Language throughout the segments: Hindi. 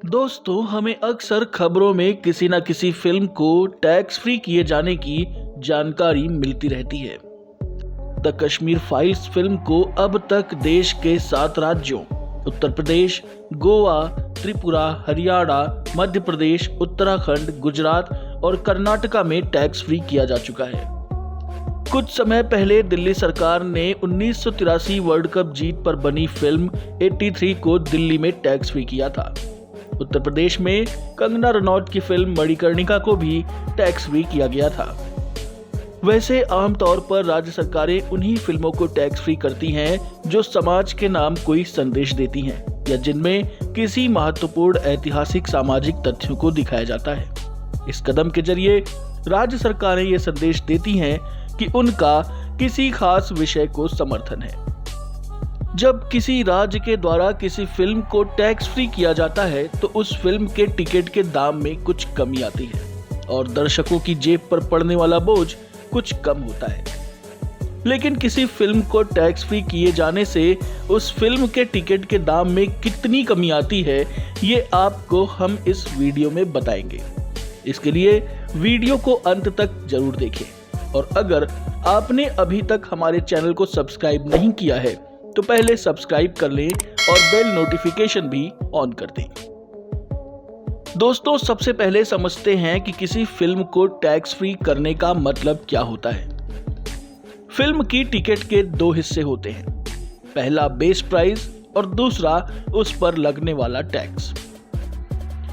दोस्तों, हमें अक्सर खबरों में किसी न किसी फिल्म को टैक्स फ्री किए जाने की जानकारी मिलती रहती है। द कश्मीर फाइल्स फिल्म को अब तक देश के 7 राज्यों उत्तर प्रदेश, गोवा, त्रिपुरा, हरियाणा, मध्य प्रदेश, उत्तराखंड, गुजरात और कर्नाटका में टैक्स फ्री किया जा चुका है। कुछ समय पहले दिल्ली सरकार ने 1983 वर्ल्ड कप जीत पर बनी फिल्म 83 को दिल्ली में टैक्स फ्री किया था। उत्तर प्रदेश में कंगना रनौत की फिल्म मणिकर्णिका को भी टैक्स फ्री किया गया था। वैसे आमतौर पर राज्य सरकारें उन्हीं फिल्मों को टैक्स फ्री करती हैं जो समाज के नाम कोई संदेश देती हैं या जिनमें किसी महत्वपूर्ण ऐतिहासिक सामाजिक तथ्यों को दिखाया जाता है। इस कदम के जरिए राज्य सरकारें ये संदेश देती हैं कि उनका किसी खास विषय को समर्थन है। जब किसी राज्य के द्वारा किसी फिल्म को टैक्स फ्री किया जाता है तो उस फिल्म के टिकट के दाम में कुछ कमी आती है और दर्शकों की जेब पर पड़ने वाला बोझ कुछ कम होता है। लेकिन किसी फिल्म को टैक्स फ्री किए जाने से उस फिल्म के टिकट के दाम में कितनी कमी आती है, ये आपको हम इस वीडियो में बताएंगे। इसके लिए वीडियो को अंत तक जरूर देखें और अगर आपने अभी तक हमारे चैनल को सब्सक्राइब नहीं किया है तो पहले सब्सक्राइब कर लें और बेल नोटिफिकेशन भी ऑन कर दें। दोस्तों, सबसे पहले समझते हैं कि किसी फिल्म को टैक्स फ्री करने का मतलब क्या होता है। फिल्म की टिकट के 2 हिस्से होते हैं, पहला बेस प्राइस और दूसरा उस पर लगने वाला टैक्स।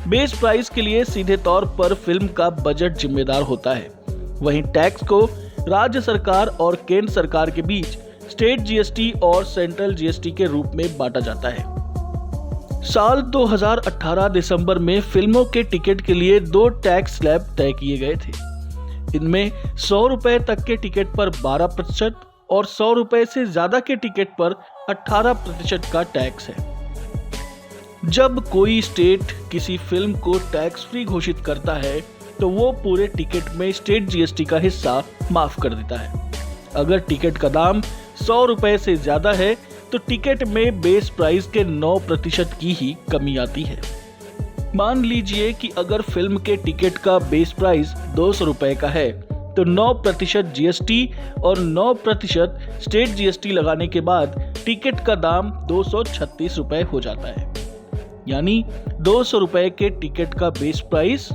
बेस प्राइस के लिए सीधे तौर पर फिल्म का बजट जिम्मेदार होता है, वहीं टैक्स को राज्य सरकार और केंद्र सरकार के बीच स्टेट जीएसटी और सेंट्रल जीएसटी के रूप में बांटा जाता है। साल 2018 दिसंबर में फिल्मों के टिकट के लिए 2 टैक्स स्लैब तय किए गए थे। इनमें 100 रुपए तक के टिकट पर 12% और 100 रुपए से ज्यादा के टिकट पर 18% का टैक्स है। जब कोई स्टेट किसी फिल्म को टैक्स फ्री घोषित करता है तो वो पूरे टिकट में स्टेट जीएसटी का हिस्सा माफ कर देता है। अगर टिकट का दाम 100 रुपए से ज्यादा है तो टिकट में बेस प्राइस के 9% की ही कमी आती है। मान लीजिए कि अगर फिल्म के टिकट का बेस प्राइस 200 रुपए का है तो 9% जीएसटी और 9% स्टेट जीएसटी लगाने के बाद टिकट का दाम 236 रुपए हो जाता है। यानी 200 रुपए के टिकट का बेस प्राइस,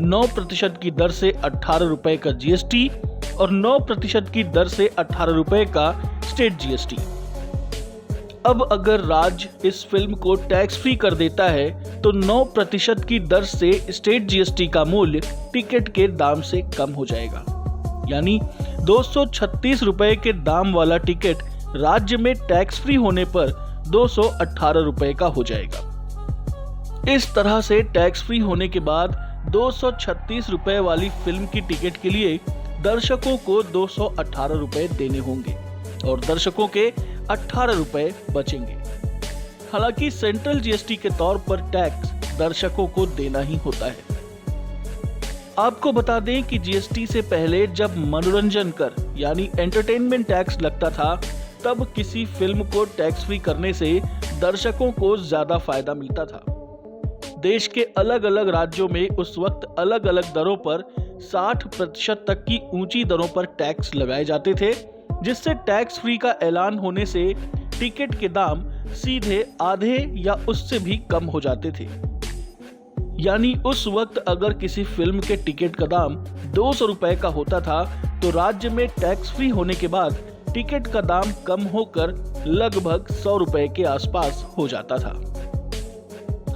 9% की दर से 18 रुपए का जीएसटी और 9% की दर से 18 रुपए का स्टेट जीएसटी। अब अगर राज्य इस फिल्म को टैक्स फ्री कर देता है तो 9% की दर से स्टेट जीएसटी का मूल्य टिकट के दाम से कम हो जाएगा। यानी 236 रुपए के दाम वाला टिकट राज्य में टैक्स फ्री होने पर 218 रुपए का हो जाएगा। इस तरह से टैक्स फ्री होने के बाद 236 रुपए वाली फिल्म की टिकट के लिए दर्शकों को 218 रुपए देने होंगे और दर्शकों के 18 रुपए बचेंगे। हालांकि सेंट्रल जीएसटी के तौर पर टैक्स दर्शकों को देना ही होता है। आपको बता दें कि जीएसटी से पहले जब मनोरंजन कर यानी एंटरटेनमेंट टैक्स लगता था तब किसी फिल्म को टैक्स फ्री करने से दर्शकों को ज्यादा फायदा मिलता था। देश के अलग अलग राज्यों में उस वक्त अलग अलग दरों पर 60% तक की ऊंची दरों पर टैक्स लगाए जाते थे, जिससे टैक्स फ्री का ऐलान होने से टिकट के दाम सीधे आधे या उससे भी कम हो जाते थे। यानी उस वक्त अगर किसी फिल्म के टिकट का दाम 200 रुपए का होता था तो राज्य में टैक्स फ्री होने के बाद टिकट का दाम कम होकर लगभग 100 रुपए के आसपास हो जाता था।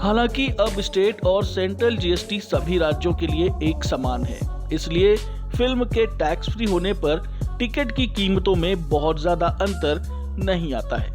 हालांकि अब स्टेट और सेंट्रल जीएसटी सभी राज्यों के लिए एक समान है, इसलिए फिल्म के टैक्स फ्री होने पर टिकट की कीमतों में बहुत ज्यादा अंतर नहीं आता है।